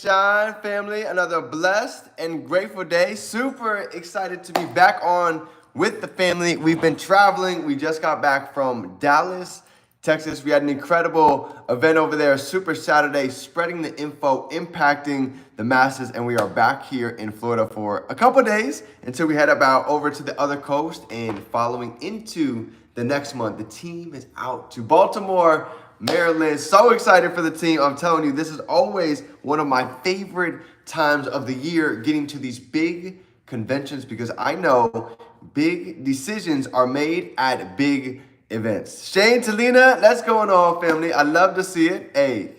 shine, family. Another blessed and grateful day. Super excited to be back on with the family. We've been traveling. We just got back from Dallas, Texas. We had an incredible event over there, Super Saturday, spreading the info, impacting the masses, and we are back here in Florida for a couple days until we head about over to the other coast and following into the next month. The team is out to Baltimore, Maryland. So excited for the team. I'm telling you, this is always one of my favorite times of the year, getting to these big conventions, because I know big decisions are made at big events. Shane, Talina, that's going on, family. I love to see it. Hey,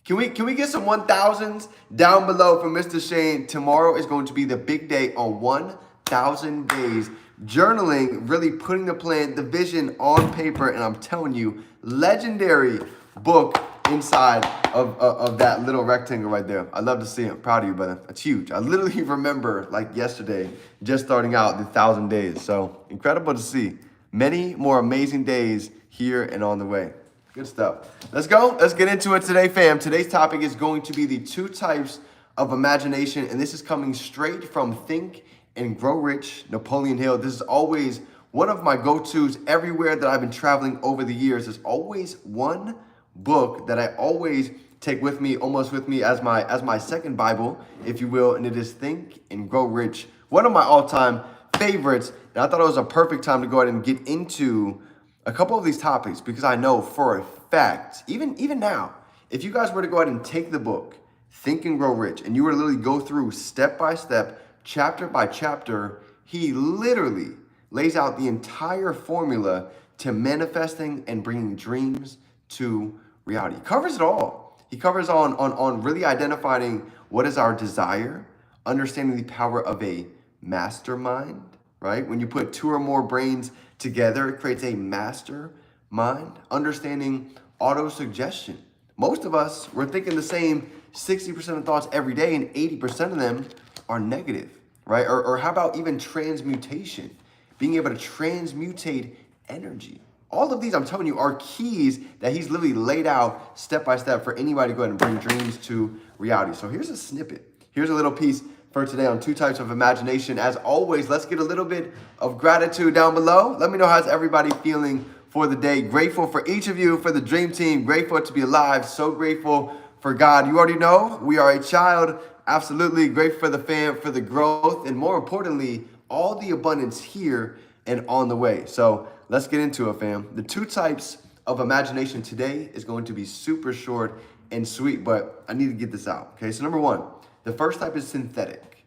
can we get some 1000s down below for Mr. Shane? Tomorrow is going to be the big day on 1000 days. Journaling, really putting the plan, the vision on paper, and I'm telling you, legendary book inside of that little rectangle right there. I love to see it. I'm proud of you, brother. It's huge. I literally remember like yesterday just starting out the 1000 days. So incredible to see. Many more amazing days here and on the way. Good stuff. Let's go. Let's get into it today, fam. Today's topic is going to be the 2 types of imagination, and this is coming straight from Think and Grow Rich, Napoleon Hill. This is always one of my go-tos everywhere that I've been traveling over the years. There's always one book that I always take with me, almost with me as my second Bible, if you will, and it is Think and Grow Rich, one of my all-time favorites. And I thought it was a perfect time to go ahead and get into a couple of these topics, because I know for a fact, even now, if you guys were to go ahead and take the book, Think and Grow Rich, and you were to literally go through step by step, chapter by chapter, he literally lays out the entire formula to manifesting and bringing dreams to reality. He covers it all. He covers on really identifying what is our desire, understanding the power of a mastermind, right? When you put 2 or more brains together, it creates a mastermind. Understanding auto-suggestion. Most of us, we're thinking the same 60% of thoughts every day, and 80% of them are negative, right? Or how about even transmutation? Being able to transmutate energy. All of these, I'm telling you, are keys that he's literally laid out step by step for anybody to go ahead and bring dreams to reality. So here's a snippet. Here's a little piece for today on 2 types of imagination. As always, let's get a little bit of gratitude down below. Let me know how's everybody feeling for the day. Grateful for each of you, for the dream team. Grateful to be alive. So grateful for God. You already know we are a child. Absolutely grateful for the fam, for the growth, and more importantly, all the abundance here and on the way. So let's get into it, fam. The 2 types of imagination today is going to be super short and sweet, but I need to get this out. Okay, so number 1, the first type is synthetic.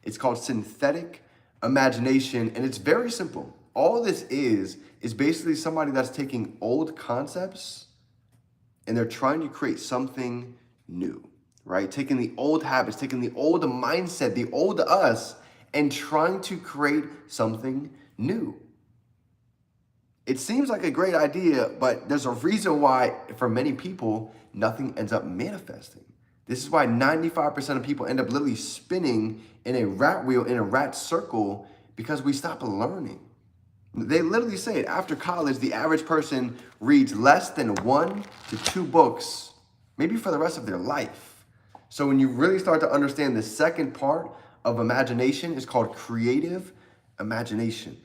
It's called synthetic imagination, and it's very simple. All this is basically somebody that's taking old concepts and they're trying to create something new, right? Taking the old habits, taking the old mindset, the old us, and trying to create something new. It seems like a great idea, but there's a reason why, for many people, nothing ends up manifesting. This is why 95% of people end up literally spinning in a rat wheel, in a rat circle, because we stop learning. They literally say it. After college, the average person reads less than 1 to 2 books, maybe for the rest of their life. So when you really start to understand the second part of imagination, is called creative imagination.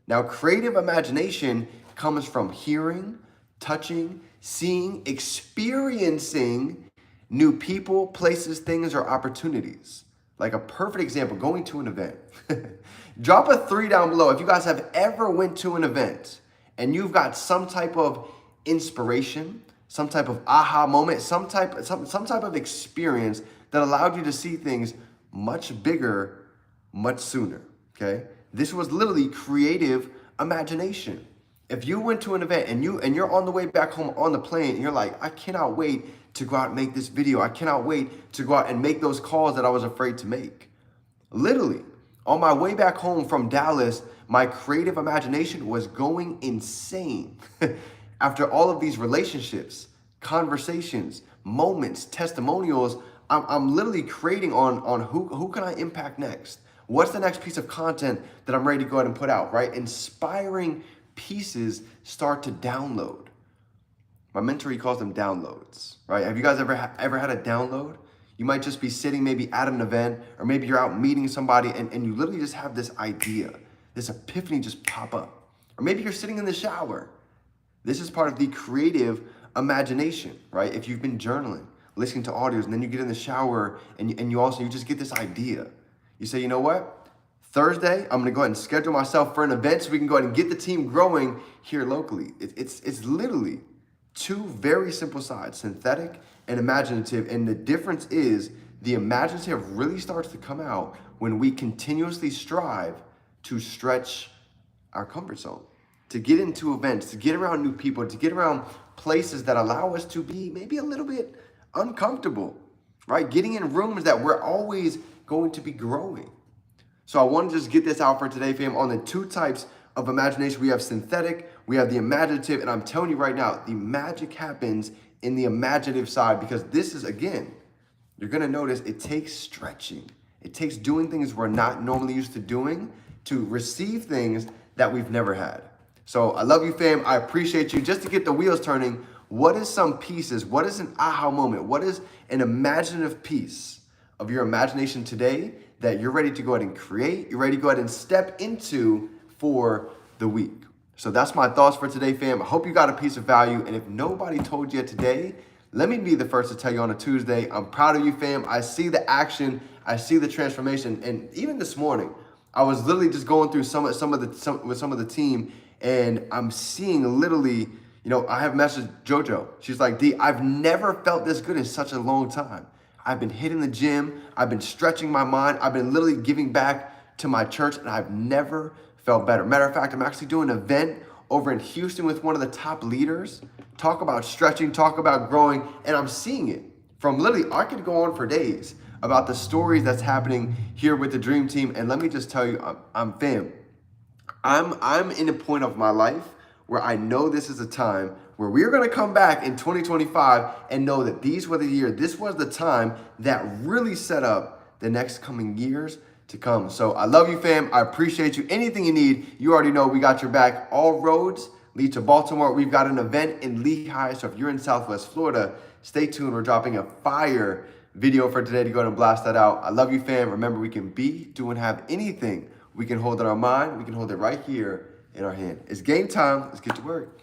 Now, creative imagination comes from hearing, touching, seeing, experiencing new people, places, things, or opportunities. Like a perfect example, going to an event. Drop a 3 down below if you guys have ever went to an event and you've got some type of inspiration, some type of aha moment, some type of experience that allowed you to see things much bigger, much sooner, okay? This was literally creative imagination. If you went to an event and you're on the way back home on the plane and you're like, I cannot wait to go out and make this video. I cannot wait to go out and make those calls that I was afraid to make. Literally, on my way back home from Dallas, my creative imagination was going insane. After all of these relationships, conversations, moments, testimonials, I'm literally creating on who can I impact next? What's the next piece of content that I'm ready to go ahead and put out, right? Inspiring pieces start to download. My mentor, he calls them downloads, right? Have you guys ever had a download? You might just be sitting maybe at an event, or maybe you're out meeting somebody and you literally just have this idea, this epiphany just pop up. Or maybe you're sitting in the shower. This is part of the creative imagination, right? If you've been journaling, listening to audios, and then you get in the shower and you just get this idea. You say, you know what? Thursday, I'm gonna go ahead and schedule myself for an event so we can go ahead and get the team growing here locally. It's literally two very simple sides, synthetic and imaginative. And the difference is the imaginative really starts to come out when we continuously strive to stretch our comfort zone, to get into events, to get around new people, to get around places that allow us to be maybe a little bit uncomfortable, right? Getting in rooms that we're always going to be growing. So I want to just get this out for today, fam, on the two types of imagination. We have synthetic, we have the imaginative, and I'm telling you right now, the magic happens in the imaginative side, because this is, again, you're going to notice it takes stretching. It takes doing things we're not normally used to doing to receive things that we've never had. So I love you, fam. I appreciate you. Just to get the wheels turning, what is some pieces? What is an aha moment? What is an imaginative piece of your imagination today that you're ready to go ahead and create, you're ready to go ahead and step into for the week? So that's my thoughts for today, fam. I hope you got a piece of value. And if nobody told you today, let me be the first to tell you on a Tuesday. I'm proud of you, fam. I see the action. I see the transformation. And even this morning, I was literally just going through with some of the team, and I'm seeing literally, I have messaged JoJo. She's like, D, I've never felt this good in such a long time. I've been hitting the gym. I've been stretching my mind. I've been literally giving back to my church, and I've never felt better. Matter of fact, I'm actually doing an event over in Houston with one of the top leaders. Talk about stretching, talk about growing, and I'm seeing it from literally, I could go on for days about the stories that's happening here with the Dream Team. And let me just tell you, I'm in a point of my life where I know this is a time where we're going to come back in 2025 and know that this was the time that really set up the next coming years to come. So I love you, fam. I appreciate you. Anything you need, you already know we got your back. All roads lead to Baltimore. We've got an event in Lehigh. So if you're in Southwest Florida, stay tuned. We're dropping a fire video for today to go ahead and blast that out. I love you, fam. Remember, we can be, do, and have anything we can hold in our mind. We can hold it right here in our hand. It's game time. Let's get to work.